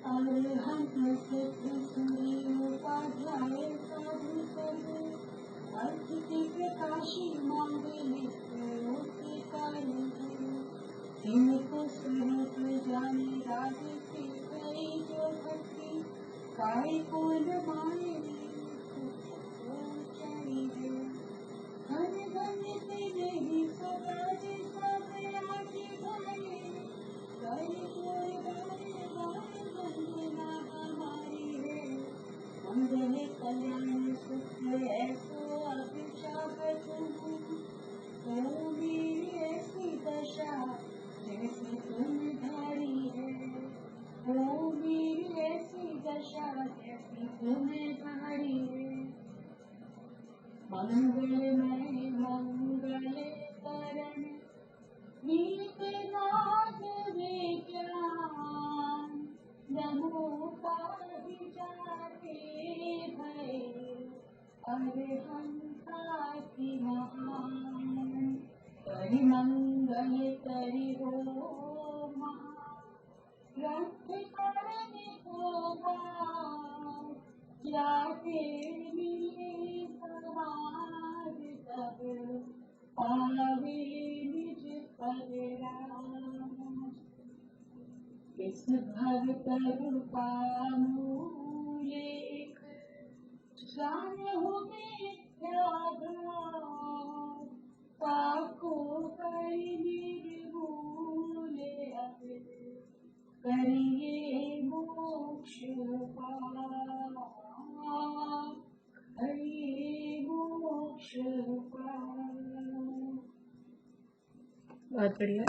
अरहंत सुरी उपाध्याय साधु सभु अतिथि प्रकाशी मांगे नित्य तिनको स्वरूप जाने राधे से करे जो भक्ति काय को न माने हर धन से नहीं सदा जिसा आगे भाई करे कोई बारे बारे वंदना हमारी है मंगल कल्याण सुख ऐसो अभिशाप तुम मेरी ऐसी दशा जैसी तुम धारी है ओ मेरी ऐसी दशा जैसी तुम धारी है मंगलमय मंगल करण नीत नाद विज्ञान नमो पारिजाते भय अरहंताति महान करि मंगल करि हो रथ करने को जाते मिले समाज तब पावे निज पद राम इस भक्त रूपा मूलेख जान हो त्याग ताको करि निर्मूल करिए मोक्ष करिए मोक्ष बहुत बढ़िया।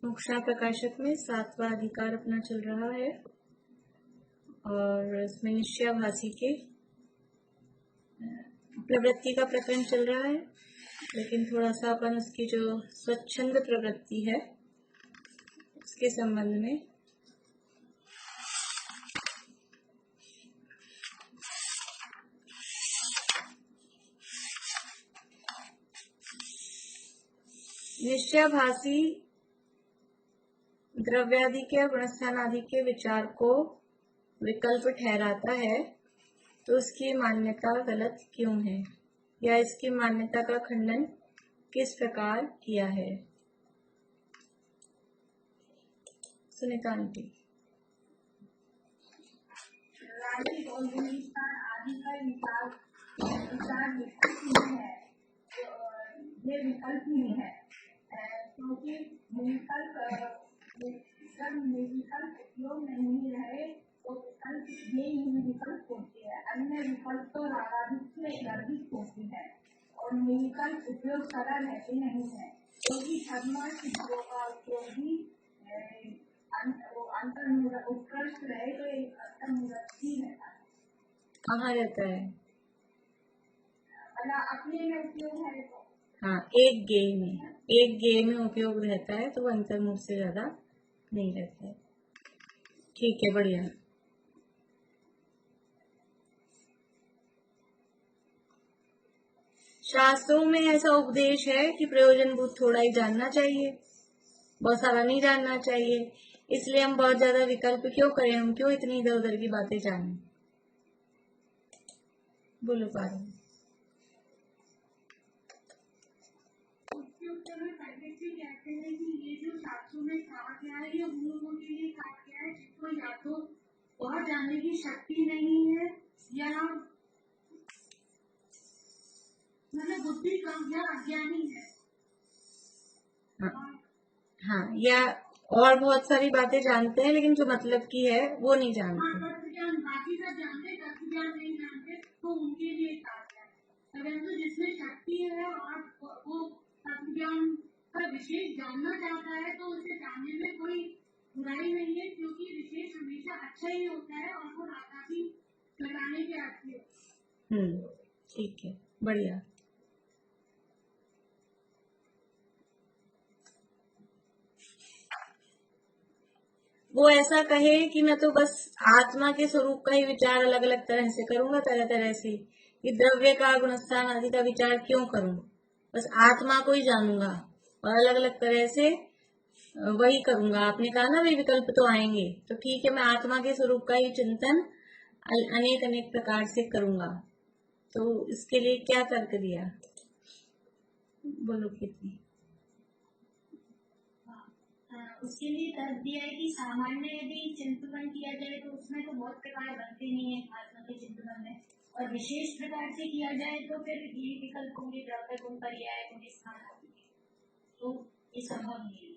मोक्षा प्रकाशक में 7वां अधिकार अपना चल रहा है और इसमें निश्चयाभासी के प्रवृत्ति का प्रकरण चल रहा है, लेकिन थोड़ा सा अपन उसकी जो स्वच्छंद प्रवृत्ति है उसके संबंध में निश्चयाभासी द्रव्यादि के और गुणस्थान आदि के विचार को विकल्प ठहराता है, तो उसकी मान्यता गलत क्यों है या इसकी मान्यता का खंडन किस प्रकार किया है। सुनीता आंटी। आदि का विचार है, ये विकल्प नहीं है, क्योंकि जब विकल्प उपयोग नहीं रहे तो विकल्प ये विकल्प होती है, अन्य विकल्प तो रागाधिक से अधिक होती है और विकल्प उपयोग सरल रहते नहीं है, क्योंकि धर्म सिद्धों का उपयोग भी अंतर उत्कृष्ट रहे तो एक अंतर्मुक्ति रहता है। कहाँ रहता है? अपने में उपयोग है तो हाँ, एक गे में उपयोग रहता है तो वो अंतर्मुख से ज्यादा नहीं रहता है। ठीक है, बढ़िया। शास्त्रों में ऐसा उपदेश है कि प्रयोजनभूत थोड़ा ही जानना चाहिए, बहुत सारा नहीं जानना चाहिए, इसलिए हम बहुत ज्यादा विकल्प क्यों करें, हम क्यों इतनी इधर उधर की बातें जानें। बोलो पारो। कहते हैं कि ये जो शास्त्रों में कहा गया है ये उन लोगों के लिए कहा गया है जिसको या तो और जानने की शक्ति नहीं है या मतलब बुद्धि कम या अज्ञानी है। हाँ, या और बहुत सारी बातें जानते हैं लेकिन जो मतलब की है वो नहीं जानते। बाकी सब जानते, तत्व ज्ञान नहीं जानते, तो उनके लिए कहा गया है। परंतु जिसमें शक्ति है और वो तत्व ज्ञान का विशेष जानना चाहता है तो उसे जानने में कोई बुराई नहीं है, क्योंकि विशेष हमेशा अच्छा ही होता है और वो राधा भी लगाने के आती है। ठीक है, बढ़िया। वो ऐसा कहे कि मैं तो बस आत्मा के स्वरूप का ही विचार अलग अलग तरह से करूंगा, तरह तरह से, कि द्रव्य का गुणस्थान आदि का विचार क्यों करूं, बस आत्मा को ही जानूंगा और अलग अलग तरह से वही करूंगा। आपने कहा ना वे विकल्प तो आएंगे, तो ठीक है, मैं आत्मा के स्वरूप का ही चिंतन अनेक अनेक प्रकार से करूंगा। तो इसके लिए क्या तर्क दिया, बोलो कितनी। उसके लिए तर्क दिया है कि सामान्य यदि चिंतन किया जाए तो उसमें तो बहुत प्रकार बनते नहीं है आत्मा के चिंतन में, और विशेष प्रकार से किया जाए तो फिर ये विकल्प होंगे, द्रव्य गुण पर्याय गुण स्थान होंगे, तो ये संभव नहीं है।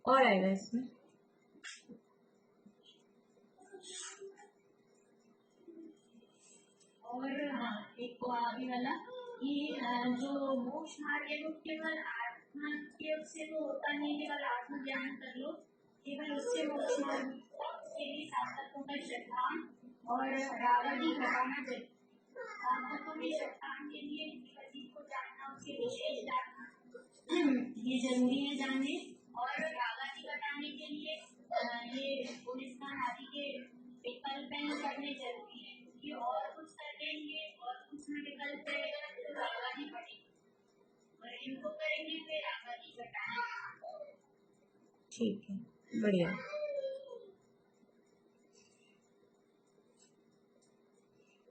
और आएगा इसमें और हाँ, एक तो आगे वाला कि जो मोक्ष मार्ग है वो केवल आत्मा के से वो होता नहीं, केवल आत्मज्ञान कर लो, केवल उससे मोक्ष मार्ग, उसके लिए साधकों का श्रद्धान और रागादि घटाना चाहिए। साधकों में श्रद्धान के लिए जीव को जानना, उसके विशेष जानना ये जरूरी है जानने, और रागादि घटाने के लिए ये गुणस्थान आदि के विकल्प करने जरूरी है, कि और कुछ करेंगे और कुछ में विकल्प रहेगा तो रागादि बढ़ेगी, और इनको करेंगे फिर रागादि घटाएंगे। ठीक है, बढ़िया।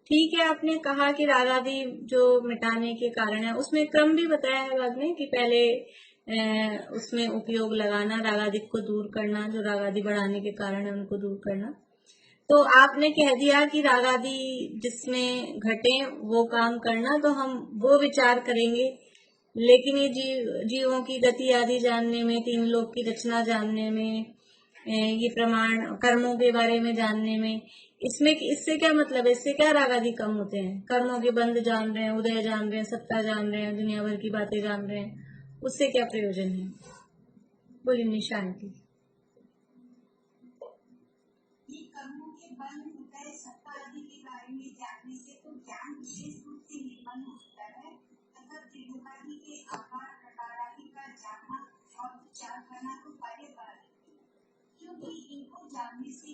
ठीक है, आपने कहा कि राग आदि जो मिटाने के कारण है, उसमें क्रम भी बताया है बाद में कि पहले उसमें उपयोग लगाना, राग आदि को दूर करना, जो राग आदि बढ़ाने के कारण है उनको दूर करना। तो आपने कह दिया कि राग आदि जिसमें घटे वो काम करना, तो हम वो विचार करेंगे। लेकिन ये जीवों की गति आदि जानने में, तीन लोक की रचना जानने में, ये प्रमाण कर्मों के बारे में जानने में, इसमें इससे क्या मतलब है, इससे क्या राग आदि कम होते हैं? कर्मों के बंध जान रहे हैं, उदय जान रहे हैं, सत्ता जान रहे हैं, दुनिया भर की बातें जान रहे हैं, उससे क्या प्रयोजन है? बोलिए निशान की। कर्मों के बंध, उदय, सत्ता आदि के बारे में जानने से तो ज्ञान विशेष रूप से निर्माण होता है, तथा त्रिभुवादि के आकार प्रकार आदि का जानना और विचार करना तो पहले बात है, क्योंकि इनको जानने से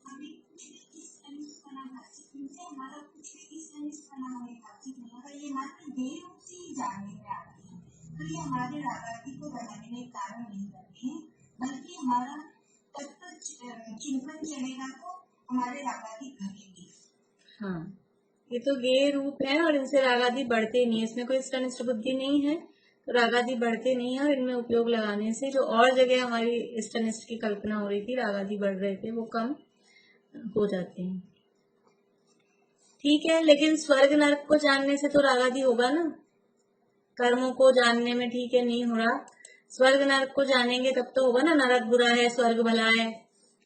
हमें कुछ इस अनिष्ट बना हासिल, इनसे हमारा कुछ इस अनिष्ट बना हमें हासिल नहीं होगा, ये मात्र देह रूप से ही जानने में आते हैं। तो ये हमारे रागादि को बढ़ाने में कारण नहीं करते हैं, बल्कि हमारा चिंतन चलेगा तो हमारे रागादि घटेंगे। हाँ, ये तो गेय रूप है और इनसे रागादि बढ़ते नहीं है, इसमें कोई इष्ट बुद्धि नहीं है, तो रागादि बढ़ते नहीं है, और इनमें उपयोग लगाने से जो और जगह हमारी इष्ट अनिष्ट की कल्पना हो रही थी, रागादि बढ़ रहे थे, वो कम हो जाते हैं। ठीक है, लेकिन स्वर्ग नरक को जानने से तो रागादि होगा ना, कर्मों को जानने में ठीक है नहीं हो रहा, स्वर्ग नरक को जानेंगे तब तो होगा ना, नरक बुरा है स्वर्ग भला है,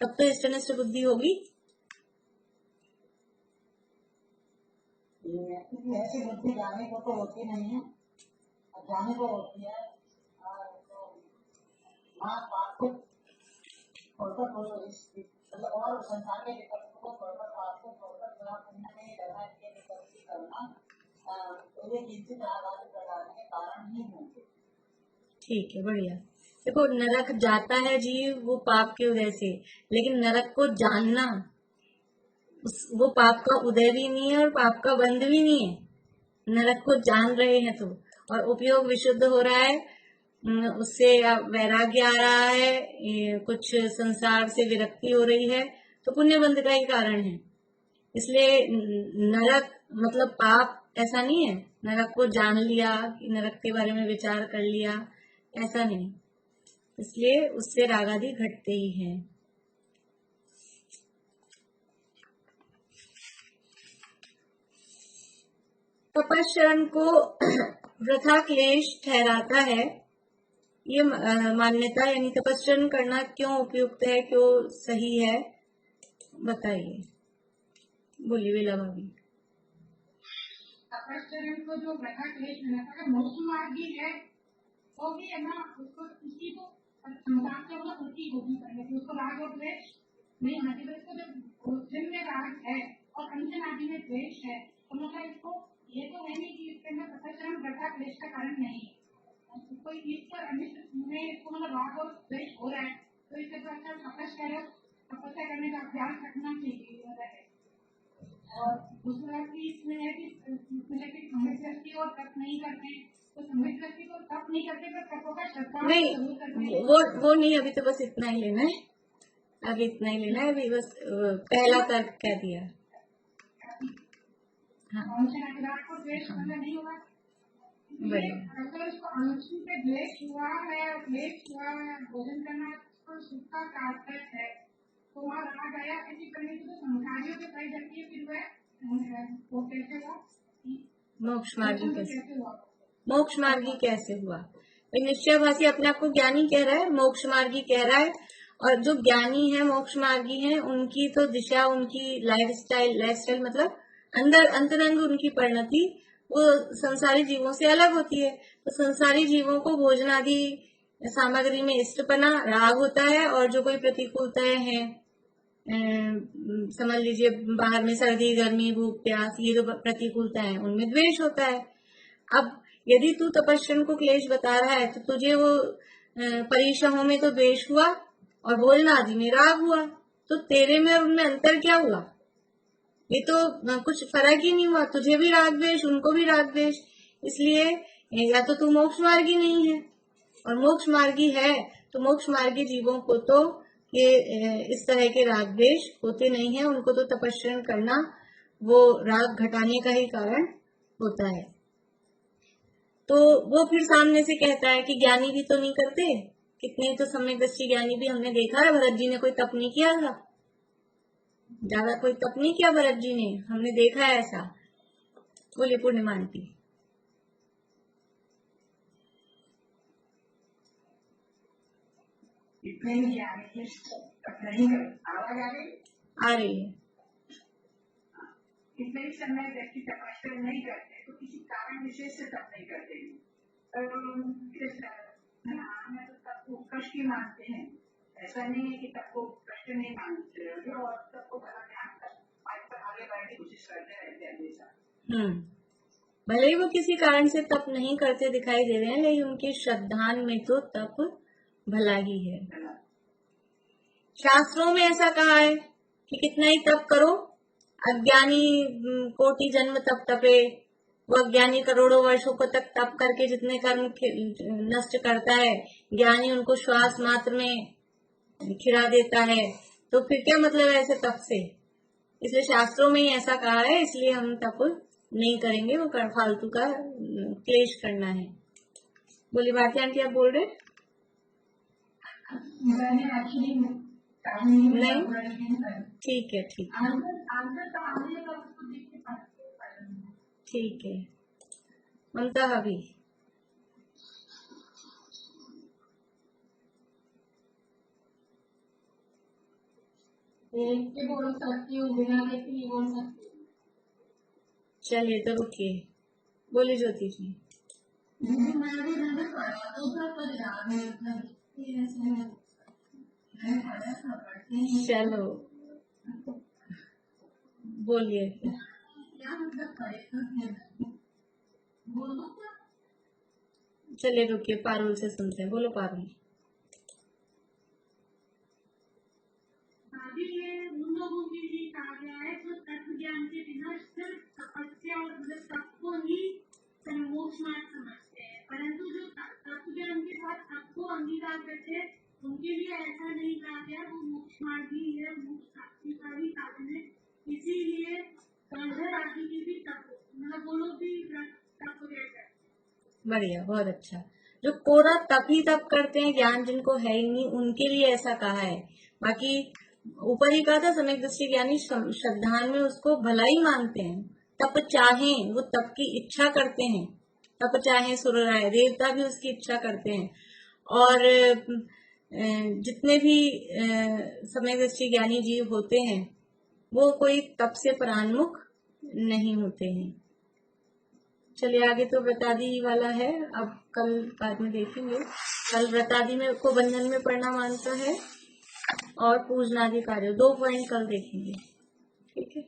तब तो इष्टनिष्ट बुद्धि होगी। ऐसी बुद्धि जाने को तो होती नहीं है, जाने को होती है और संसार के विकल्प को ठीक है, बढ़िया। देखो, नरक जाता है जीव वो पाप के उदय से, लेकिन नरक को जानना वो पाप का उदय भी नहीं है और पाप का बंध भी नहीं है। नरक को जान रहे हैं तो, और उपयोग विशुद्ध हो रहा है, उससे वैराग्य आ रहा है, कुछ संसार से विरक्ति हो रही है, तो पुण्य बंध का ही कारण है। इसलिए नरक मतलब पाप ऐसा नहीं है, नरक को जान लिया, नरक के बारे में विचार कर लिया, ऐसा नहीं। इसलिए उससे राग आदि घटते ही हैं। तपश्चरण को वृथा क्लेश ठहराता है, ये मान्यता, यानी तपश्चरण करना क्यों उपयुक्त है, क्यों सही है, बताइए। बोलिए बेला भाभी। तपश्चरण को जो वृथा क्लेश ठहराता है, मोक्ष मार्ग भी है, वो भी है ना, उसको उसी को संसार के मतलब उसी को भी करने की, उसको राग और द्वेष नहीं होना चाहिए। इसको जब जिनमें राग है और अंजन आदि में द्वेष है, तो मतलब इसको ये तो है नहीं कि इसके अंदर तपश्चरण वृथा क्लेश का कारण नहीं है, कोई ईश्वर अनिष्ट में इसको मतलब राग और द्वेष हो रहा है, तो इससे तो अच्छा तपस्या करने का अभ्यास रखना चाहिए। और दूसरा कि इसमें है कि संबित दृष्टि और तप नहीं करते, तो संबित दृष्टि को तप नहीं करते पर तपों का श्रद्धा नहीं, जरूर करते हैं। वो नहीं, अभी तो बस इतना ही लेना है, अभी इतना ही लेना है, अभी बस पहला तर्क कह दिया। हाँ, विराट को द्वेष करना नहीं होगा। बढ़िया। अगर उसको अनुचित से द्वेष हुआ है, भोजन करना तो सुख का तात्पर्य है, तो वहाँ राग आया, ऐसी करने की तो संसारियों के पाई जाती है, फिर वो कैसे हुआ? मोक्ष मार्गी कैसे हुआ? मोक्ष मार्गी कैसे हुआ? भाई निश्चयभाषी अपने आप को ज्ञानी कह रहा है, मोक्ष मार्गी कह रहा है, और जो ज्ञानी है, मोक्ष मार्गी है, उनकी तो दिशा, उनकी लाइफस्टाइल मतलब अंतरंग उनकी परिणति वो संसारी जीवों से अलग होती है। तो संसारी जीवों को भोजन आदि सामग्री में इष्टपना, राग होता है, और जो कोई प्रतिकूलताएं हैं, समझ लीजिए बाहर में सर्दी, गर्मी, भूख, प्यास, ये जो प्रतिकूलता है, उनमें द्वेष होता है। अब यदि तू तपस्या को क्लेश बता रहा है, तो तुझे वो परीक्षाओं में तो द्वेष हुआ और भोजन आदि में राग हुआ, तो तेरे में और उनमें अंतर क्या हुआ? ये तो कुछ फर्क ही नहीं हुआ, तुझे भी राग द्वेष, उनको भी राग द्वेष। इसलिए या तो तू मोक्ष मार्गी नहीं है, और मोक्ष मार्गी है तो मोक्ष मार्गी जीवों को तो ये इस तरह के राग द्वेष होते नहीं है, उनको तो तपस्या करना वो राग घटाने का ही कारण होता है। तो वो फिर सामने से कहता है कि ज्ञानी भी तो नहीं करते, कितने तो सम्यकदर्शी ज्ञानी भी हमने देखा है, भरत जी ने कोई तप नहीं किया था, ज्यादा कोई तप नहीं किया भरत जी ने, हमने देखा है ऐसा। बोलिए पूर्णिमा आंटी। इतने ही ज्ञानी तप नहीं कर, आवाज आ रही? आ रही है। इतने ही समय व्यक्ति तपस्या नहीं करते तो किसी कारण विशेष से तप नहीं करते, हमें तो तप को कष्ट ही मानते हैं। ऐसा नहीं है कि तप को कष्ट नहीं मानते, और तप को आगे बढ़ने की कोशिश करते रहते हैं हमेशा। भले ही वो किसी कारण से तप नहीं करते दिखाई दे रहे हैं, लेकिन उनके श्रद्धान में तो तप भला ही है। शास्त्रों में ऐसा कहा है कि कितना ही तप करो, अज्ञानी कोटि जन्म तप तपे, वो अज्ञानी करोड़ों वर्षों को तक तप करके जितने कर्म नष्ट करता है, ज्ञानी उनको श्वास मात्र में खिला देता है। तो फिर क्या मतलब है ऐसे तप से? इसलिए शास्त्रों में ही ऐसा कहा है, इसलिए हम तप नहीं करेंगे, वो फालतू का क्लेश करना है। बोली भारती आंटी, आप बोल रहे? नहीं, ठीक है, ठीक है। ममता भाभी, बोल सकती हूँ, बिना देखे नहीं बोल सकती। चलिए तो रुकिए, बोली ज्योति जी। चलो बोलिए। चलिए रुकिए, पारुल से सुनते हैं। बोलो पारुल। उन लोगों के लिए कहा गया है जो तत्व ज्ञान के बिना सिर्फ तपस्या और तप को ही मोक्ष मार्ग समझते हैं, परंतु जो तत्व ज्ञान के साथ तप को अंगीकार करते हैं, उनके लिए ऐसा नहीं कहा गया, वो मोक्ष मार्ग ही है, मोक्ष प्राप्ति का ही साधन है। इसीलिए राशि की भी तप, मतलब वो लोग भी तप जैसा। बढ़िया, बहुत अच्छा। जो कोरा तप ही तप करते हैं, ज्ञान जिनको है ही नहीं, उनके लिए ऐसा कहा है। बाकी ऊपर ही कहा था सम्यकदर्शी ज्ञानी श्रद्धान में उसको भला ही मानते हैं, तप चाहे वो तप की इच्छा करते हैं, तप चाहे सुरराय देवता भी उसकी इच्छा करते हैं। और जितने भी सम्यकदर्शी ज्ञानी जीव होते हैं वो कोई तप से परान्मुख नहीं होते हैं। चलिए आगे तो व्रतादि वाला है, अब कल बाद में देखेंगे। कल व्रतादि में को बंधन में पढ़ना मानता है और पूजनादि कार्य, 2 पॉइंट कल देखेंगे। ठीक है,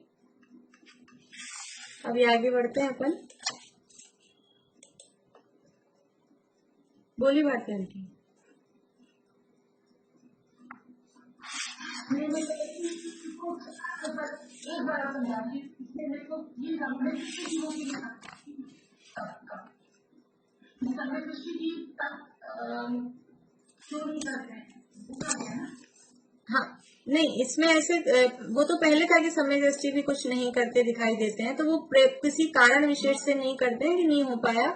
अभी आगे बढ़ते हैं अपन। बोली भारती आंटी। ये गंभीर दृष्टि जीवों की गंभीर दृष्टि की क्यों नहीं करते हैं उसका क्या है? हाँ, नहीं इसमें ऐसे वो तो पहले था कि समय दृष्टि भी कुछ नहीं करते दिखाई देते हैं, तो वो किसी कारण विशेष से नहीं करते हैं कि नहीं हो पाया,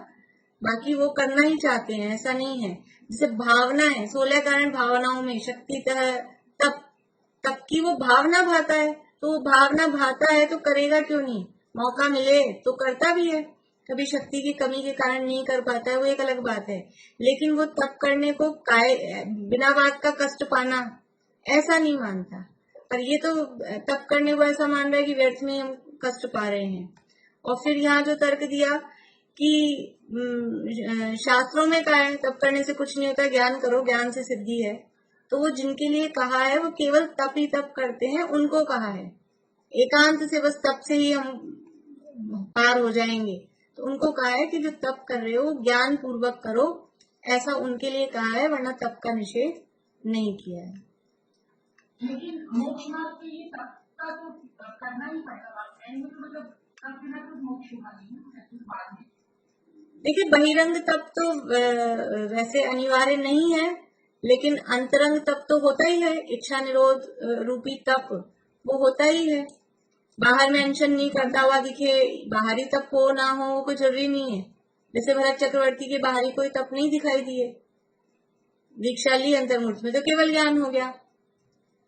बाकी वो करना ही चाहते हैं, ऐसा नहीं है। जैसे भावना है, 16 कारण भावनाओं में शक्ति तप तप की वो भावना भाता है, तो वो भावना भाता है तो करेगा क्यों नहीं, मौका मिले तो करता भी है। कभी शक्ति की कमी के कारण नहीं कर पाता है, वो एक अलग बात है, लेकिन वो तप करने को बिना बात का कष्ट पाना ऐसा नहीं मानता। पर ये तो तप करने को ऐसा मान रहा है कि व्यर्थ में हम कष्ट पा रहे हैं। और फिर यहाँ जो तर्क दिया कि शास्त्रों में कहा है तप करने से कुछ नहीं होता, ज्ञान करो, ज्ञान से सिद्धि है, तो वो जिनके लिए कहा है वो केवल तप ही तप करते हैं, उनको कहा है। एकांत से बस तप से ही हम पार हो जाएंगे, तो उनको कहा है कि जो तप कर रहे हो ज्ञान पूर्वक करो, ऐसा उनके लिए कहा है, वरना तप का निषेध नहीं किया है। लेकिन मोक्ष मार्ग के लिए तप का तो करना ही पड़ेगा, मतलब तप बिना तो मोक्ष मार्ग में। देखिए बहिरंग तप तो वैसे अनिवार्य नहीं है, लेकिन अंतरंग तप तो होता ही है, इच्छा निरोध रूपी तप वो होता ही है। बाहर मेंशन नहीं करता हुआ दिखे, बाहरी तप हो ना हो वो कोई जरूरी नहीं है। जैसे भरत चक्रवर्ती के बाहरी कोई तप नहीं दिखाई दिए, दीक्षा ली अंतर्मुख में तो केवल ज्ञान हो गया,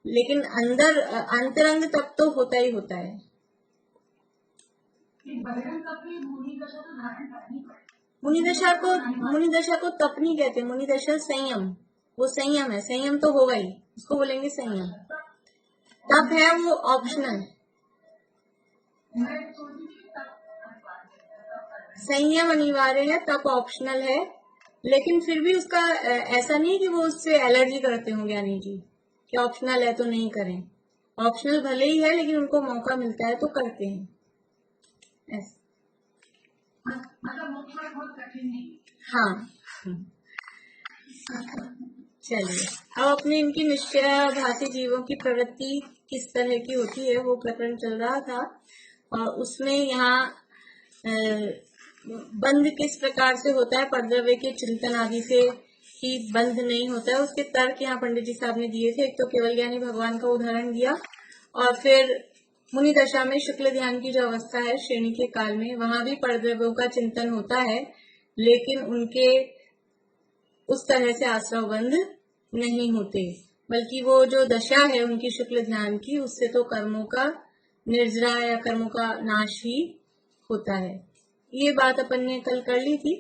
लेकिन अंदर अंतरंग तप तो होता ही होता है। मुनि दशा को तप नहीं कहते, मुनि दशा संयम, वो संयम है, संयम तो होगा ही, उसको बोलेंगे संयम। तप है वो ऑप्शनल, संयम अनिवार्य है, तप ऑप्शनल है। लेकिन फिर भी उसका ऐसा नहीं कि वो उससे एलर्जी करते हो ज्ञानी जी कि ऑप्शनल है तो नहीं करें, ऑप्शनल भले ही है लेकिन उनको मौका मिलता है तो करते हैं ऐसा। मतलब मोक्ष मार्ग बहुत कठिन नहीं। हाँ चलिए अब अपने इनकी निश्चयाभासी जीवों की प्रवृत्ति किस तरह की होती है वो प्रकरण चल रहा था, और उसमें यहाँ बंध किस प्रकार से होता है, परद्रव्य के चिंतन आदि से ही बंध नहीं होता है, उसके तर्क यहाँ पंडित जी साहब ने दिए थे। एक तो केवल ज्ञानी भगवान का उदाहरण दिया, और फिर मुनि दशा में शुक्ल ध्यान की जो अवस्था है श्रेणी के काल में, वहां भी परद्रव्यों का चिंतन होता है, लेकिन उनके उस तरह से आश्रव बंध नहीं होते, बल्कि वो जो दशा है उनकी शुक्ल ध्यान की, उससे तो कर्मों का निर्जरा या कर्मों का नाश ही होता है। ये बात अपन ने कल कर ली थी।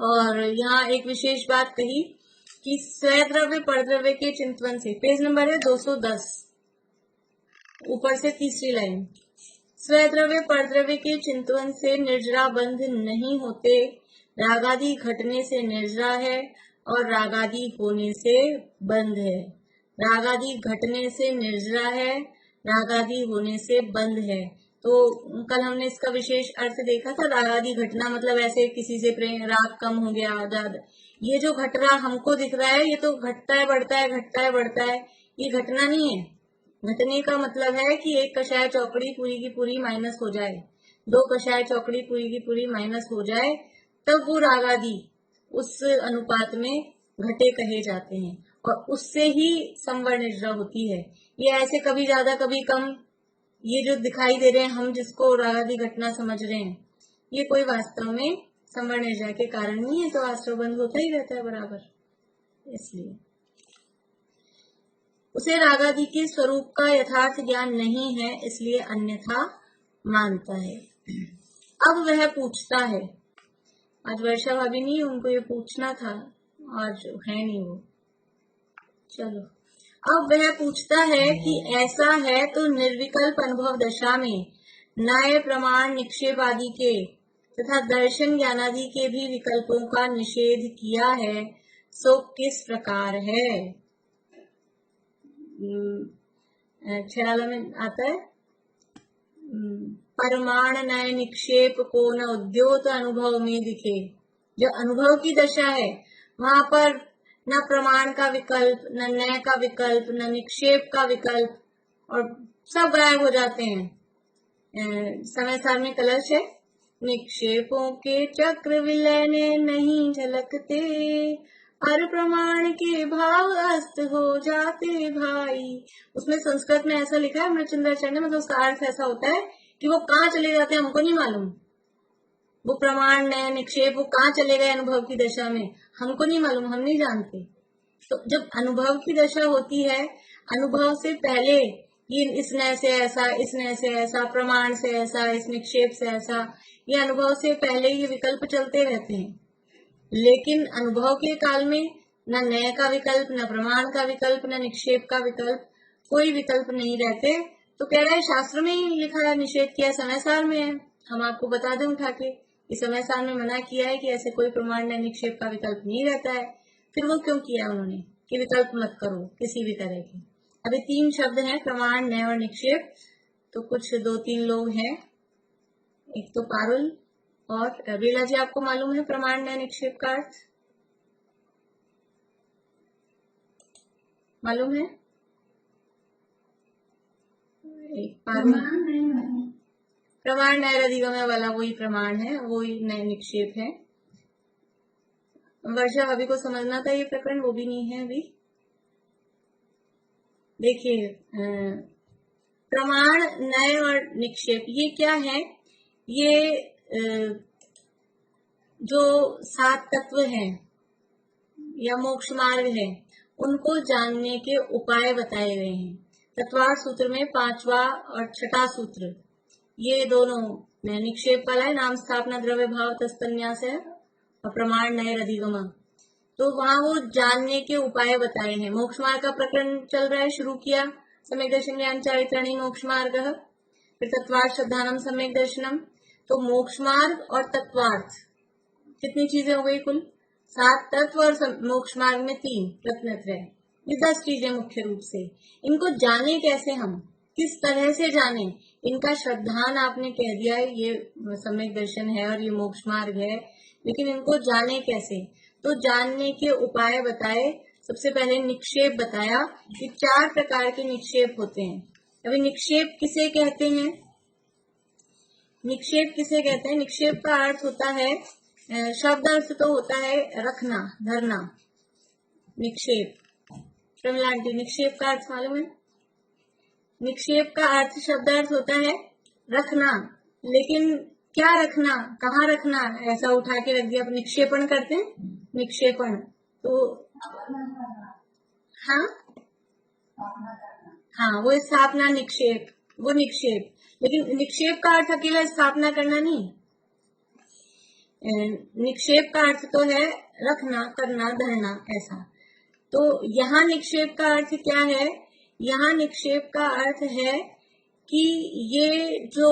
और यहाँ एक विशेष बात कही कि स्वद्रव्य परद्रव्य के चिंतन से, पेज नंबर है 210, ऊपर से तीसरी लाइन, स्वद्रव्य परद्रव्य के चिंतन से निर्जरा बंध नहीं होते, रागादि घटने से निर्जरा है और रागादि होने से बंध है। रागादि घटने से निर्जरा है, रागादि होने से बंध है। तो कल हमने इसका विशेष अर्थ देखा था, रागादि घटना मतलब ऐसे किसी से प्रेम राग कम हो गया ज्यादा, ये जो घट रहा हमको दिख रहा है ये तो घटता है बढ़ता है घटता है बढ़ता है, ये घटना नहीं है। घटने का मतलब है कि एक कषाय चौकड़ी पूरी की पूरी माइनस हो जाए, दो कषाय चौकड़ी पूरी की पूरी माइनस हो जाए, तब वो रागादि उस अनुपात में घटे कहे जाते हैं, और उससे ही संवर निर्जरा होती है। ये ऐसे कभी ज्यादा कभी कम, ये जो दिखाई दे रहे हैं हम जिसको रागादि घटना समझ रहे हैं, ये कोई वास्तव में संवर निर्जरा के कारण नहीं है, तो आश्रव बंध होता ही रहता है बराबर, इसलिए उसे रागादि के स्वरूप का यथार्थ ज्ञान नहीं है, इसलिए अन्यथा मानता है। अब वह पूछता है, आज वर्षा भाभी नहीं, उनको ये पूछना था, आज है नहीं वो, चलो। अब वह पूछता है कि ऐसा है तो निर्विकल्प अनुभव दशा में न्याय प्रमाण निक्षेप आदि के तथा दर्शन ज्ञानादि के भी विकल्पों का निषेध किया है, सो किस प्रकार है। 46 में आता है, परमाण नय निक्षेप को न उद्योत अनुभव में दिखे। जो अनुभव की दशा है वहां पर न प्रमाण का विकल्प, न नय का विकल्प, न निक्षेप का विकल्प, और सब गायब हो जाते हैं। समय सार में कलश है। निक्षेपों के चक्र विलय ने नहीं झलकते, हर प्रमाण के भाव अस्त हो जाते भाई। उसमें संस्कृत में ऐसा लिखा है अमृतचंद्राचार्य ने, मतलब उसका अर्थ ऐसा होता है कि वो कहाँ चले जाते हैं हमको नहीं मालूम। वो प्रमाण नए निक्षेप वो कहाँ चले गए अनुभव की दशा में हमको नहीं मालूम, हम नहीं जानते। तो जब अनुभव की दशा होती है, अनुभव से पहले ये इस नए से ऐसा, इस नए से ऐसा, प्रमाण से ऐसा, इस निक्षेप से ऐसा, ये अनुभव से पहले ये विकल्प चलते रहते हैं। लेकिन अनुभव के काल में न नए का विकल्प, न प्रमाण का विकल्प, न निक्षेप का विकल्प, कोई विकल्प नहीं रहते। तो कह रहा है शास्त्र में ही लिखा है, निषेध किया समय सार में है। हम आपको बता दें उठा के, इस समय सार में मना किया है कि ऐसे कोई प्रमाण न निक्षेप का विकल्प नहीं रहता है। फिर वो क्यों किया उन्होंने कि विकल्प मत करो किसी भी तरह के। अभी 3 शब्द हैं, प्रमाण, नय और निक्षेप। तो कुछ 2-3 लोग हैं, एक तो पारुल और रीला जी, आपको मालूम है प्रमाण नय निक्षेप का अर्थ मालूम है? एक पारुल, प्रमाण नय अधिगम्य वाला वही प्रमाण है, वही नय निक्षेप है। वर्षा भाभी को समझना था ये प्रकरण, वो भी नहीं है अभी। देखिए, प्रमाण, नय और निक्षेप ये क्या है? ये जो 7 तत्व हैं या मोक्ष मार्ग है, उनको जानने के उपाय बताए गए हैं। तत्वार्थ सूत्र में 5वां और 6ठा सूत्र, ये दोनों निक्षेप वाला है। नाम स्थापना द्रव्य भाव तस्तन्यास है और प्रमाण नय अधिगम। तो वहां वो जानने के उपाय बताए हैं। मोक्ष मार्ग का प्रकरण चल रहा है, शुरू किया सम्यक दर्शन ज्ञान चारित्रणी मोक्ष मार्ग, फिर तत्वार्थ श्रद्धानम सम्यक दर्शनम। तो मोक्ष मार्ग और तत्वार्थ कितनी चीजें हो गई? कुल 7 तत्व और मोक्ष मार्ग में 3 रत्नत्रय, ये 10 चीजें मुख्य रूप से। इनको जाने कैसे, हम किस तरह से जाने? इनका श्रद्धान आपने कह दिया है, ये सम्यक दर्शन है और ये मोक्ष मार्ग है, लेकिन इनको जाने कैसे? तो जानने के उपाय बताए। सबसे पहले निक्षेप बताया कि 4 प्रकार के निक्षेप होते हैं। अभी निक्षेप किसे कहते हैं? निक्षेप किसे कहते हैं? निक्षेप का अर्थ होता है, शब्द अर्थ तो होता है रखना, धरना। निक्षेप, प्रमिलांटी, निक्षेप का अर्थ मालूम है? निक्षेप का अर्थ, शब्द अर्थ होता है रखना, लेकिन क्या रखना, कहाँ रखना? ऐसा उठा के रख दिया, निक्षेपण करते हैं, निक्षेपण। तो हाँ, वो स्थापना, निक्षेप, वो निक्षेप। लेकिन निक्षेप का अर्थ अकेला स्थापना करना नहीं। निक्षेप का अर्थ तो है रखना, करना, धरना, ऐसा। तो यहाँ निक्षेप का अर्थ क्या है? यहाँ निक्षेप का अर्थ है कि ये जो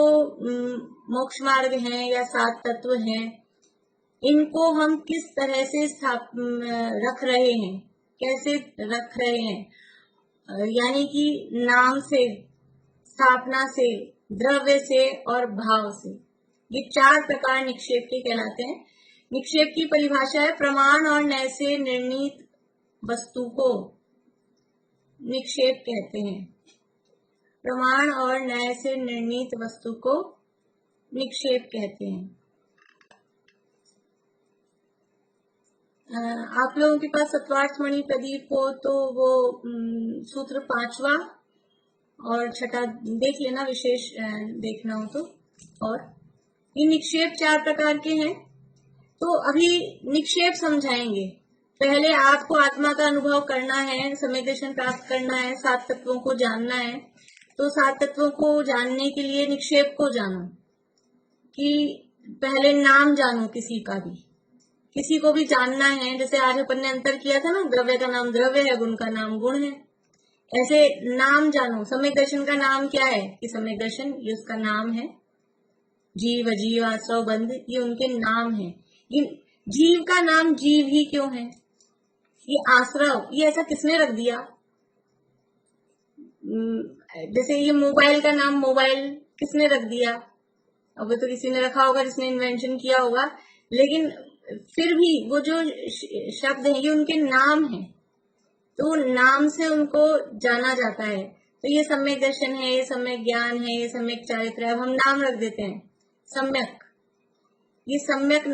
मोक्ष मार्ग हैं या 7 तत्व हैं, इनको हम किस तरह से रख रहे हैं, कैसे रख रहे हैं? यानी कि नाम से, स्थापना से, द्रव्य से और भाव से। ये 4 प्रकार निक्षेप के कहलाते हैं। निक्षेप की परिभाषा है, प्रमाण और नय से निर्णीत वस्तु को निक्षेप कहते हैं। प्रमाण और नय से निर्णीत वस्तु को निक्षेप कहते हैं। आप लोगों के पास तत्वार्थ मणि प्रदीप हो तो वो सूत्र 5वां और 6ठा देख लेना, विशेष देखना हो तो। और ये निक्षेप 4 प्रकार के हैं। तो अभी निक्षेप समझाएंगे। पहले आपको आत्मा का अनुभव करना है, सम्यक दर्शन प्राप्त करना है, 7 तत्वों को जानना है। तो 7 तत्वों को जानने के लिए निक्षेप को जानो, कि पहले नाम जानो किसी का भी, किसी को भी जानना है। जैसे आज अपन ने अंतर किया था ना, द्रव्य का नाम द्रव्य है, गुण का नाम गुण है। ऐसे नाम जानो। सम्यक दर्शन का नाम क्या है? कि सम्यक दर्शन, ये उसका नाम है। जीव, अजीव, आश्रव, बंध, ये उनके नाम है। ये जीव का नाम जीव ही क्यों है? ये आश्रव, ये ऐसा किसने रख दिया? जैसे ये मोबाइल का नाम मोबाइल किसने रख दिया? अब तो किसी ने रखा होगा जिसने इन्वेंशन किया होगा, लेकिन फिर भी वो जो शब्द है ये उनके नाम है, तो नाम से उनको जाना जाता है। तो ये सम्यक दर्शन है, ये सम्यक ज्ञान है, ये सम्यक चारित्र है। अब हम नाम रख देते हैं सम्यक, ये सम्यक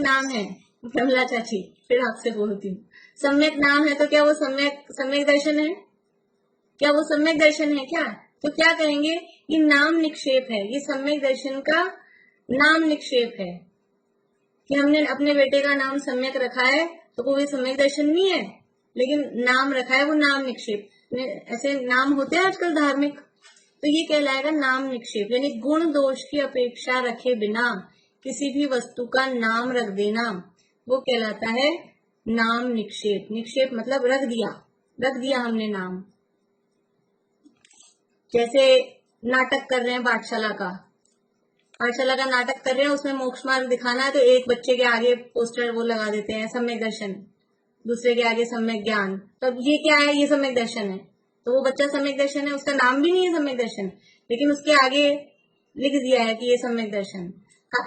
नाम है। कमला चाची फिर आपसे बोलती हूँ, सम्यक नाम है तो क्या वो सम्यक दर्शन है? क्या वो सम्यक दर्शन है क्या? तो क्या कहेंगे, ये नाम निक्षेप है, ये सम्यक दर्शन का नाम निक्षेप है कि हमने अपने बेटे का नाम सम्यक रखा है तो कोई सम्यक दर्शन नहीं है, लेकिन नाम रखा है वो नाम निक्षेप। ऐसे नाम होते हैं आजकल धार्मिक, तो ये कहलाएगा नाम निक्षेप, यानी गुण दोष की अपेक्षा रखे बिना किसी भी वस्तु का नाम रख देना, वो कहलाता है नाम निक्षेप। निक्षेप मतलब रख दिया हमने नाम। जैसे नाटक कर रहे हैं पाठशाला का नाटक कर रहे हैं, उसमें मोक्ष मार्ग दिखाना है तो एक बच्चे के आगे पोस्टर वो लगा देते हैं सम्यक दर्शन, दूसरे के आगे सम्यक ज्ञान। तो ये क्या है, ये सम्यक दर्शन है। तो वो बच्चा सम्यक दर्शन है, उसका नाम भी नहीं है सम्यक दर्शन, लेकिन उसके आगे लिख दिया है कि ये सम्यक दर्शन।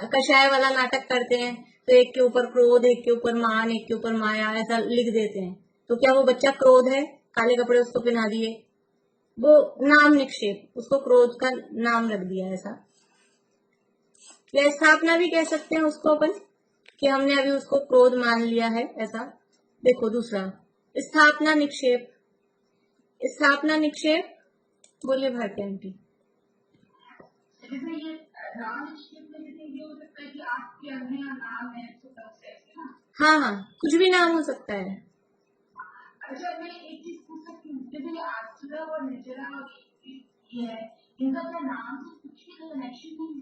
कषाय वाला नाटक करते हैं तो एक के ऊपर क्रोध, एक के ऊपर मान, एक के ऊपर माया, ऐसा लिख देते हैं। तो क्या वो बच्चा क्रोध है? काले कपड़े उसको पहना दिए, वो नाम निक्षेप, उसको क्रोध का नाम रख दिया ऐसा। या स्थापना भी कह सकते हैं उसको अपन, कि हमने अभी उसको क्रोध मान लिया है ऐसा। देखो दूसरा स्थापना निक्षेप बोलिए भारती आंटी। जैसे ये नाम निक्षेप में जैसे ये हो सकता है कि आपके अन्य नाम है तो हाँ, कुछ भी नाम हो सकता है। अच्छा, मैं एक चीज पूछ सकती हूँ, जैसे ये आश्रय और निर्जरा ये है, इनका क्या नाम से कुछ भी कनेक्शन नहीं,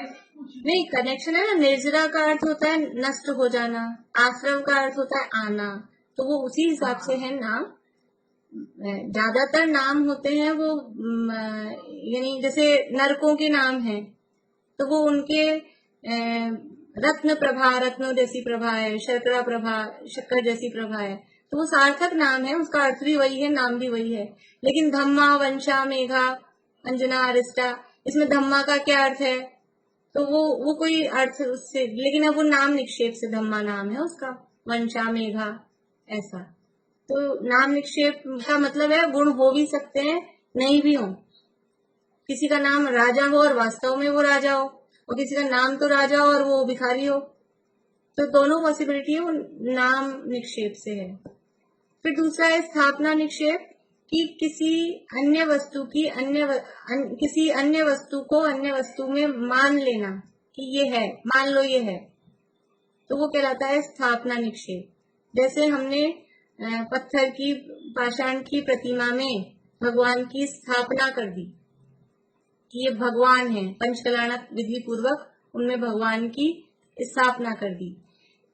ऐसे पूछ नहीं, कनेक्शन है ना। निर्जरा का अर्थ होता है नष्ट हो जाना, आश्रम का अर्थ होता है आना, तो वो उसी हिसाब से है नाम। ज्यादातर नाम होते हैं वो यानी जैसे नरकों के नाम हैं तो वो उनके रत्न प्रभा, रत्नों जैसी प्रभा है, शर्करा प्रभा, शक्कर जैसी प्रभा है, तो वो सार्थक नाम है, उसका अर्थ भी वही है, नाम भी वही है। लेकिन धम्मा, वंशा, मेघा, अंजना, अरिष्टा, इसमें धम्मा का क्या अर्थ है? तो वो कोई अर्थ उससे, लेकिन अब वो नाम निक्षेप से धम्मा नाम है उसका, वंशा, मेघा ऐसा। तो नाम निक्षेप का मतलब है गुण हो भी सकते हैं, नहीं भी हो। किसी का नाम राजा हो और वास्तव में वो राजा हो, और किसी का नाम तो राजा हो और वो भिखारी हो, तो दोनों पॉसिबिलिटी है, वो नाम निक्षेप से है। फिर दूसरा है स्थापना निक्षेप, कि किसी अन्य वस्तु को अन्य वस्तु में मान लेना कि ये है, मान लो ये है, तो वो कहलाता है स्थापना निक्षेप। जैसे हमने पत्थर की, पाषाण की प्रतिमा में भगवान की स्थापना कर दी कि ये भगवान है, पंचकलाणक विधि पूर्वक उनमें भगवान की स्थापना कर दी।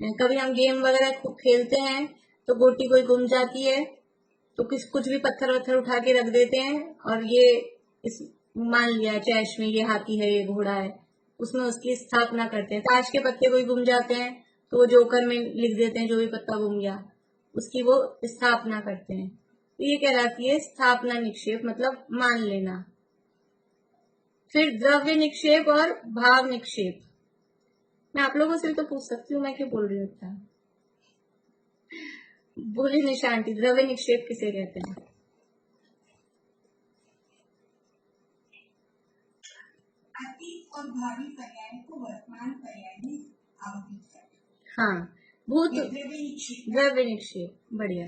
कभी हम गेम वगैरह खूब खेलते हैं तो गोटी कोई गुम जाती है तो कुछ भी पत्थर वत्थर उठा के रख देते हैं और ये मान लिया चैश में ये हाथी है, ये घोड़ा है, उसमें उसकी स्थापना करते हैं। ताश के पत्ते कोई गुम जाते हैं तो वो जोकर में लिख देते हैं जो भी पत्ता गुम गया, उसकी वो स्थापना करते हैं। तो ये कहलाती है स्थापना निक्षेप, मतलब मान लेना। फिर द्रव्य निक्षेप और भाव निक्षेप। मैं आप लोगों से तो पूछ सकती हूँ, मैं क्यों बोल रही हूँ इतना? बोली निशा आंटी, द्रव्य निक्षेप किसे कहते हैं? अतीत और भावी पर्याय को वर्तमान पर्याय में आवंटित करना। हाँ, द्रव्य निक्षेप, बढ़िया।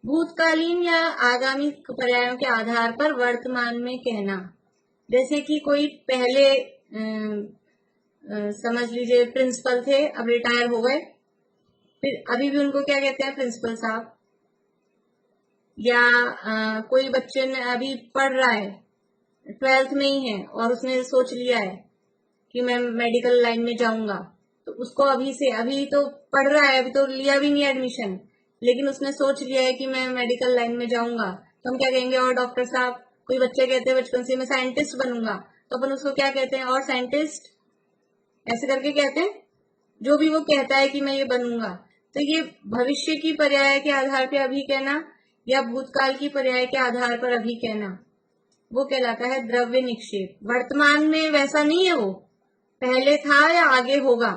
भूतकालीन या आगामी पर्यायों के आधार पर वर्तमान में कहना, जैसे कि कोई पहले समझ लीजिए प्रिंसिपल थे, अब रिटायर हो गए, फिर अभी भी उनको क्या कहते हैं, प्रिंसिपल साहब। या कोई बच्चे ने अभी पढ़ रहा है, 12th में ही है और उसने सोच लिया है कि मैं मेडिकल लाइन में जाऊंगा, तो उसको अभी तो पढ़ रहा है, अभी तो लिया भी नहीं एडमिशन, लेकिन उसने सोच लिया है कि मैं मेडिकल लाइन में जाऊंगा, तो हम क्या कहेंगे, और डॉक्टर साहब। कोई बच्चे कहते हैं बचपन से मैं साइंटिस्ट बनूंगा, तो अपन उसको क्या कहते हैं, और साइंटिस्ट, ऐसे करके कहते हैं। जो भी वो कहता है कि मैं ये बनूंगा, तो ये भविष्य की पर्याय के आधार पर अभी कहना या भूतकाल की पर्याय के आधार पर अभी कहना, वो कहलाता है द्रव्य निक्षेप। वर्तमान में वैसा नहीं है, वो पहले था या आगे होगा।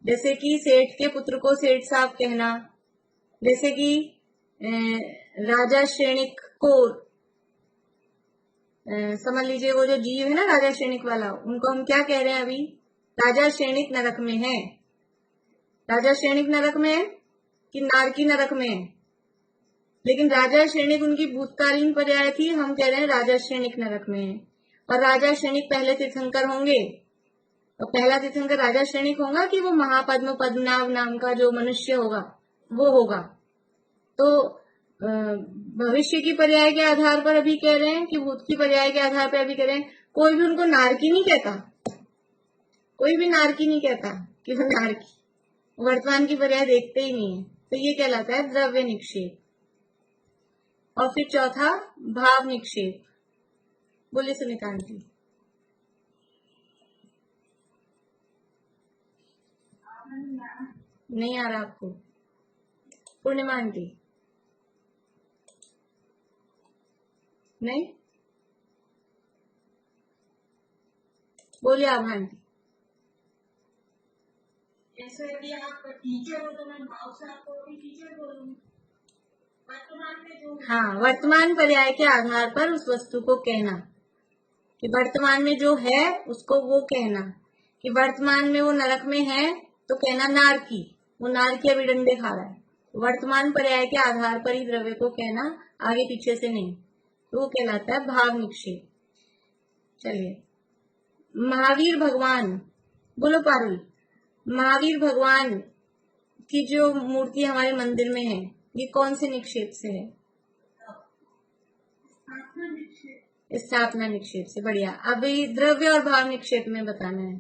जैसे कि सेठ के पुत्र को सेठ साहब कहना, जैसे कि राजा श्रेणिक को समझ लीजिए वो जो जीव है ना राजा श्रेणिक वाला, उनको हम क्या कह रहे हैं अभी, राजा श्रेणिक नरक में है। राजा श्रेणिक नरक में है कि नारकी नरक में है? लेकिन राजा श्रेणिक उनकी भूतकालीन पर्याय थी, हम कह रहे हैं राजा श्रेणिक नरक में है। और राजा श्रेणिक पहले तीर्थंकर होंगे, और पहला तीर्थंकर राजा श्रेणिक होगा कि वो महापद्म पद्मनाभ नाम का जो मनुष्य होगा वो होगा। तो भविष्य की पर्याय के आधार पर अभी कह रहे हैं कि भूत की पर्याय के आधार पर अभी कह रहे हैं। कोई भी उनको नारकी नहीं कहता, कोई भी नारकी नहीं कहता कि वो नारकी, वर्तमान की पर्याय देखते ही नहीं है। तो ये कहलाता है द्रव्य निक्षेप। और फिर चौथा भाव निक्षेप। बोलिए सुनीता आंटी। नहीं आ रहा आपको? पूर्णिमा आंटी नहीं? बोलिए आभा आंटी। ऐसा यदि आप टीचर हो तो मैं भाव से आपको भी टीचर बोलूंगी। वर्तमान में जो हाँ, वर्तमान पर्याय के आधार पर उस वस्तु को कहना कि वर्तमान में जो है उसको वो कहना कि वर्तमान में वो नरक में है तो कहना नारकी, वो नारकी अभी डंडे खा रहा है। वर्तमान पर्याय के आधार पर ही द्रव्य को कहना, आगे पीछे से नहीं, तो वो कहलाता है भाव निक्षेप। चलिए, महावीर भगवान, बोलो पारुल, महावीर भगवान की जो मूर्ति हमारे मंदिर में है ये कौन से निक्षेप से है? स्थापना निक्षेप से। बढ़िया। अभी द्रव्य और भाव निक्षेप में बताना है।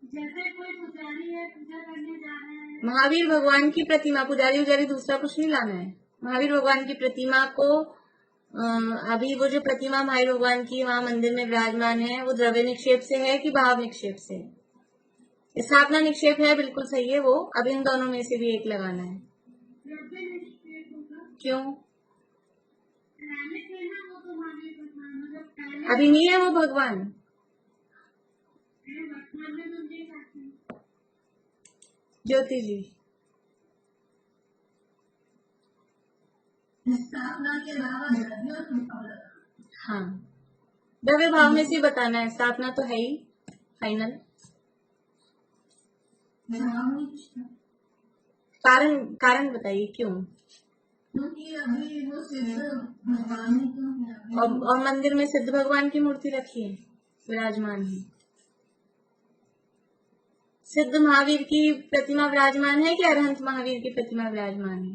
जैसे कोई पुजारी है, पूजा करने जा रहे हैं, महावीर भगवान की प्रतिमा, पुजारी उजारी दूसरा कुछ नहीं लाना है। महावीर भगवान की प्रतिमा को अभी वो जो प्रतिमा महावीर भगवान की वहां मंदिर में विराजमान है वो द्रव्य निक्षेप से है कि भाव निक्षेप से? स्थापना निक्षेप है, बिल्कुल सही है वो। अब इन दोनों में से भी एक लगाना है। द्रव्य निक्षेप होगा। क्यों? पहले थे ना वो तो महावीर भगवान, मतलब पहले अभी नहीं है वो भगवान। वर्तमान में तो देख सकते हैं। ज्योति जी, स्थापना के अलावा हाँ, द्रव्य भाव में से बताना है। स्थापना तो है ही फाइनल। कारण बताइए क्यों? क्योंकि अभी वो सिद्ध भगवान ही तो है। और मंदिर में सिद्ध भगवान की मूर्ति रखी है, विराजमान है। सिद्ध महावीर की प्रतिमा विराजमान है कि अरहंत महावीर की प्रतिमा विराजमान है?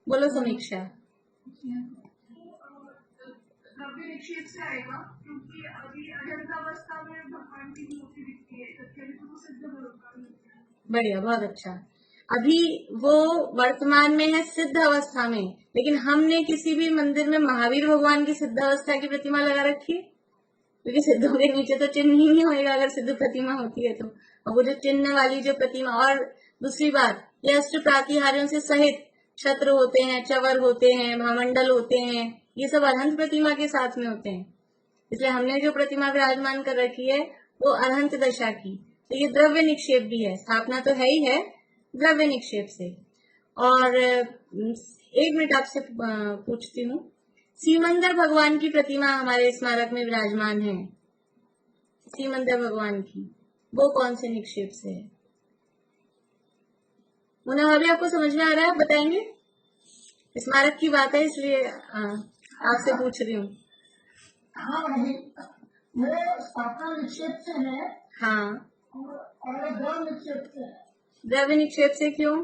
बोलो समीक्षा। द्रव्य निक्षेप से आएगा क्योंकि अभी अवस्था में भगवान की मूर्ति दिखती है, तो सिद्ध भगवान। बढ़िया, बहुत अच्छा। अभी वो वर्तमान में है सिद्ध अवस्था में, लेकिन हमने किसी भी मंदिर में महावीर भगवान की सिद्ध अवस्था की प्रतिमा लगा रखी है, क्योंकि सिद्धों के नीचे तो चिन्ह ही नहीं होएगा अगर सिद्ध प्रतिमा होती है तो। और वो जो चिन्ह वाली जो प्रतिमा, और दूसरी बात, ये अष्ट प्रातिहार्यों से सहित छत्र होते हैं, चवर होते हैं, महामंडल होते हैं, ये सब अरहंत प्रतिमा के साथ में होते हैं। इसलिए हमने जो प्रतिमा विराजमान कर रखी है वो अरहंत दशा की, तो ये द्रव्य निक्षेप भी है। स्थापना तो है ही है, द्रव्य निक्षेप से। और एक मिनट आपसे पूछती हूँ, सीमंदर भगवान की प्रतिमा हमारे स्मारक में विराजमान है, सीमंदर भगवान की, वो कौन से निक्षेप से है? मुन्ना अभी आपको समझ में आ रहा है? आप बताएंगे? स्मारक की बात है इसलिए आपसे पूछ रही हूँ। हाँ, वो स्थापना निक्षेप से है। हाँ, और द्रव्य निक्षेप से है। द्रव्य निक्षेप से क्यों?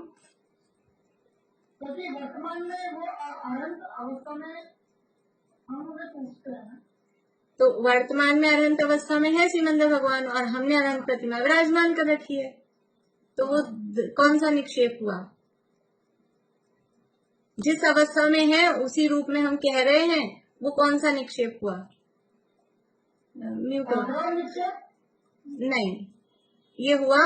क्योंकि वर्तमान में वो अनंत अवस्था में हम उन्हें पूछते हैं। तो वर्तमान में अरहंत अवस्था में है सीमंदर भगवान, और हमने अरहंत प्रतिमा विराजमान कर रखी है, तो वो कौन सा निक्षेप हुआ? जिस अवस्था में है उसी रूप में हम कह रहे हैं, वो कौन सा निक्षेप हुआ? म्यूट हो। नहीं, ये हुआ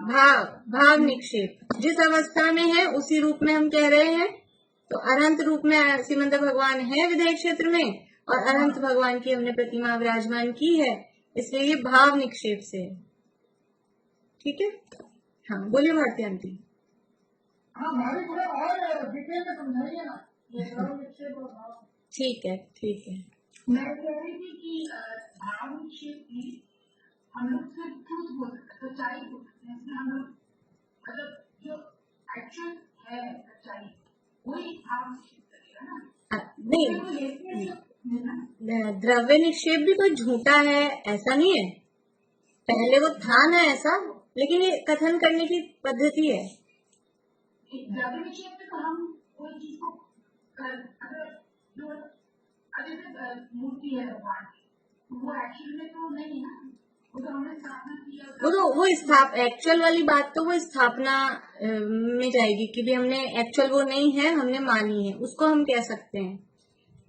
भाव निक्षेप। जिस अवस्था में है उसी रूप में हम कह रहे हैं, तो अरहंत रूप में सीमंदर भगवान है विधेय क्षेत्र में, और अरहंत भगवान की हमने प्रतिमा विराजमान की है, इसलिए ये भाव निक्षेप से है। ठीक है? हाँ, बोलिए भारती आंटी। हाँ भाभी थोड़ा और डिटेल में समझाइए ना ये भाव निक्षेप और भाव। ठीक है ठीक है। मैं कह रही थी कि भाव निक्षेप की हम लोग सिर्फ ट्रूथ बोल सकते हैं, सच्चाई बोल सकते हैं, इसमें हम लोग मतलब जो एक्चुअल है सच्चाई वही भाव निक्षेप करेगा ना। नहीं, द्रव्य निक्षेप भी कोई झूठा है ऐसा नहीं है, पहले वो था ना ऐसा, लेकिन ये कथन करने की पद्धति है। द्रव्य निक्षेप में तो हम कोई चीज को अगर जो अगर मूर्ति है भगवान की वो एक्चुअल में तो नहीं ना, वो तो हमने स्थापना किया। वो एक्चुअल वाली बात तो वो स्थापना में जाएगी कि भी हमने एक्चुअल वो नहीं है, हमने मानी है, उसको हम कह सकते हैं।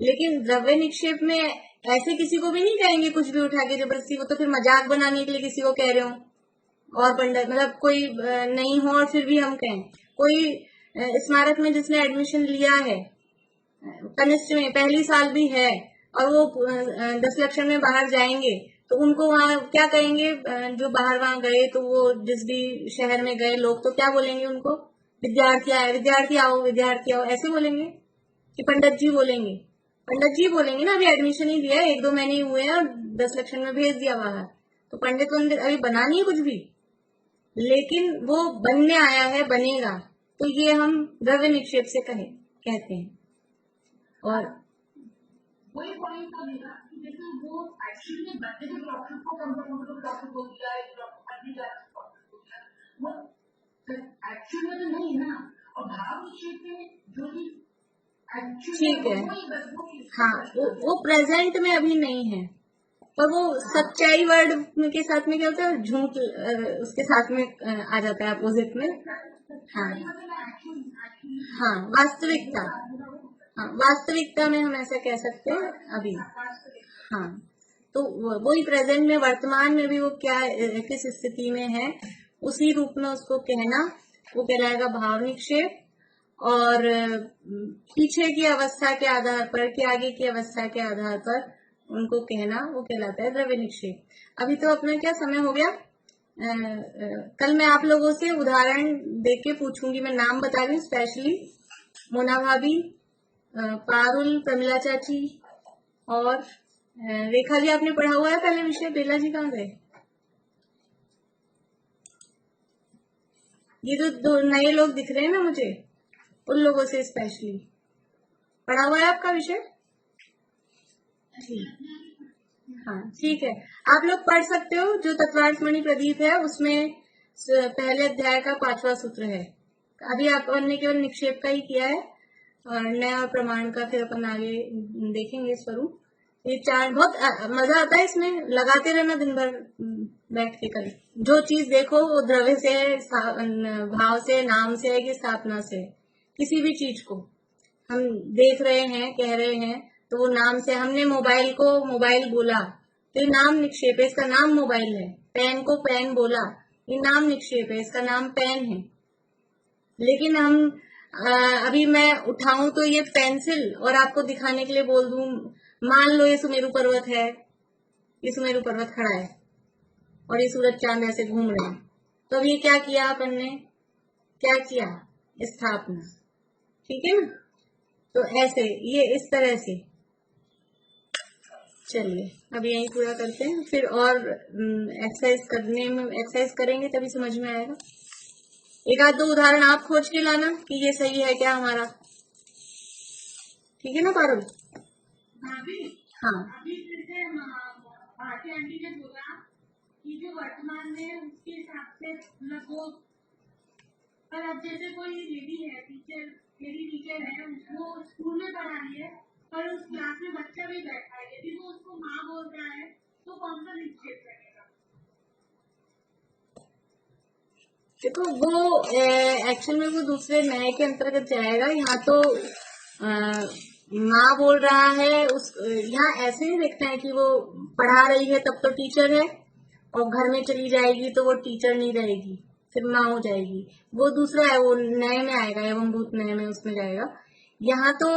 लेकिन द्रव्य निक्षेप में ऐसे किसी को भी नहीं कहेंगे कुछ भी उठा के जबरदस्ती, वो तो फिर मजाक बनाने के लिए किसी को कह रहे हो और पंडित मतलब कोई नहीं हो और फिर भी हम कहें। कोई स्मारक में जिसने एडमिशन लिया है, कनिष्ठ में पहली साल भी है और वो 10 लक्षण में बाहर जाएंगे तो उनको वहाँ क्या कहेंगे, जो बाहर वहाँ गए तो वो जिस भी शहर में गए लोग तो क्या बोलेंगे उनको, विद्यार्थी आए, विद्यार्थी आओ, विद्यार्थी आओ, ऐसे बोलेंगे कि पंडित जी बोलेंगे? पंडित जी बोलेंगे ना, अभी एडमिशन ही दिया है, 1-2 महीने ही हुए हैं और 10 लक्षण में भेज दिया बाहर, तो पंडित अभी बना नहीं है कुछ भी, लेकिन वो बनने आया है, बनेगा, तो ये हम द्रव्य निक्षेप से कहते हैं। और वही पॉइंट का देगा जैसे वो एक्चुअली में बच्चे के डॉक्टर को कंप्यूटर डॉक्टर को दिया है, डॉक्टर को दिया, वो एक्चुअली में तो नहीं ना। और भाव निक्षेप में जो भी ठीक है, हाँ वो प्रेजेंट में अभी नहीं है, पर वो सच्चाई वर्ड के साथ में क्या होता है, झूठ उसके साथ में आ जाता है अपोजिट में। हाँ हाँ, वास्तविकता, हाँ वास्तविकता में हम ऐसा कह सकते हैं अभी। हाँ, तो वही प्रेजेंट में, वर्तमान में भी वो क्या किस स्थिति में है उसी रूप में उसको कहना, वो कहलाएगा भाव निक्षेप। और पीछे की अवस्था के आधार पर कि आगे की अवस्था के आधार पर उनको कहना, वो कहलाता है द्रव्य निक्षेप। अभी तो अपना क्या समय हो गया, कल मैं आप लोगों से उदाहरण देख के पूछूंगी, मैं नाम बता रही हूँ स्पेशली, मोना भाभी, पारुल, प्रमिला चाची और रेखा जी, आपने पढ़ा हुआ है पहले विषय, बेला जी कहाँ गए? ये जो 2 नए लोग दिख रहे हैं ना मुझे, उन लोगों से स्पेशली पढ़ा हुआ है आपका विषय? हाँ ठीक है, आप लोग पढ़ सकते हो, जो तत्वार्थमणि प्रदीप है उसमें पहले अध्याय का 5वां सूत्र है। अभी आपने केवल निक्षेप का ही किया है और नया प्रमाण का फिर अपन आगे देखेंगे स्वरूप। ये 4 बहुत मजा आता है इसमें, लगाते रहना दिन भर बैठ के कल, जो चीज देखो वो द्रव्य से, भाव से, नाम से है कि स्थापना से, किसी भी चीज को हम देख रहे हैं, कह रहे हैं, तो वो नाम से। हमने मोबाइल को मोबाइल बोला तो ये नाम निक्षेप है, इसका नाम मोबाइल है। पेन को पेन बोला, ये नाम निक्षेप है, इसका नाम पेन है। लेकिन हम अभी मैं उठाऊं तो ये पेंसिल और आपको दिखाने के लिए बोल दूं, मान लो ये सुमेरु पर्वत है, ये सुमेरु पर्वत खड़ा है और ये सूरज चांद ऐसे घूम रहे हैं, तो अब ये क्या किया अपन ने, क्या किया, स्थापना, ठीक है ना। तो ऐसे ये इस तरह से, चलिए अब यही पूरा करते हैं, फिर और एक्सरसाइज करेंगे तभी समझ में आएगा। 1-2 उदाहरण आप खोज के लाना कि ये सही है क्या हमारा, ठीक है ना पारुल? हाँ अभी जैसे भारतीय आंटी ने बोला कि जो वर्तमान में उसके हिसाब से लगो, पर अब जैसे कोई लेडी है, टीचर है, वो स्कूल में पढ़ा रही है पर उस क्लास में बच्चा भी बैठा है, यदि वो उसको माँ बोल रहा है तो कौन सा निक्षेप करेगा? देखो वो एक्चुअल में वो दूसरे न्याय के अंतर्गत जाएगा। यहाँ तो माँ बोल रहा है, यहाँ ऐसे नहीं देखते हैं कि वो पढ़ा रही है तब तो टीचर है और घर में चली जाएगी तो वो टीचर नहीं रहेगी, फिर माँ हो जाएगी। वो दूसरा है, वो नए में आएगा, एवं भूत नए में उसमें जाएगा। यहाँ तो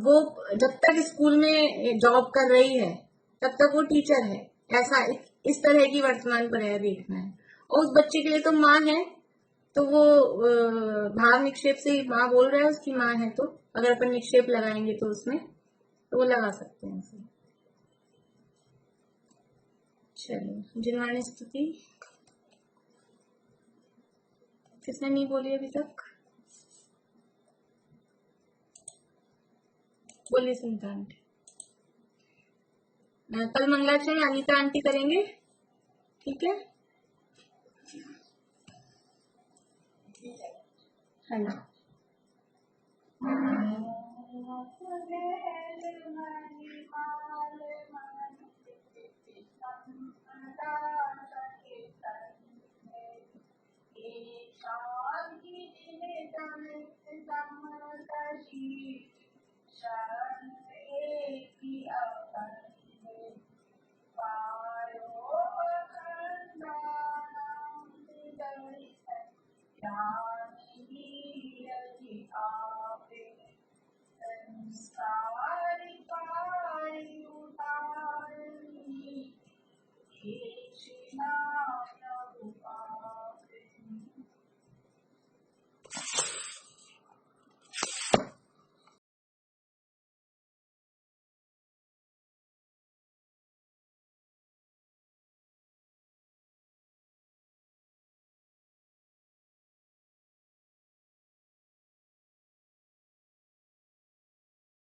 वो जब तक स्कूल में जॉब कर रही है तब तक वो टीचर है, ऐसा इस तरह की वर्तमान पर है देखना है। और उस बच्चे के लिए तो माँ है, तो वो भाव निक्षेप से ही माँ बोल रहा है उसकी माँ है, तो अगर अपन निक्षेप लगाएंगे तो उसमें तो वो लगा सकते हैं इसे। चलिए जिनवाणी स्तुति किसने नहीं बोली अभी तक? बोलिए सुनीता आंटी। कल मंगलाचरण अनीता आंटी करेंगे, ठीक है? है ना?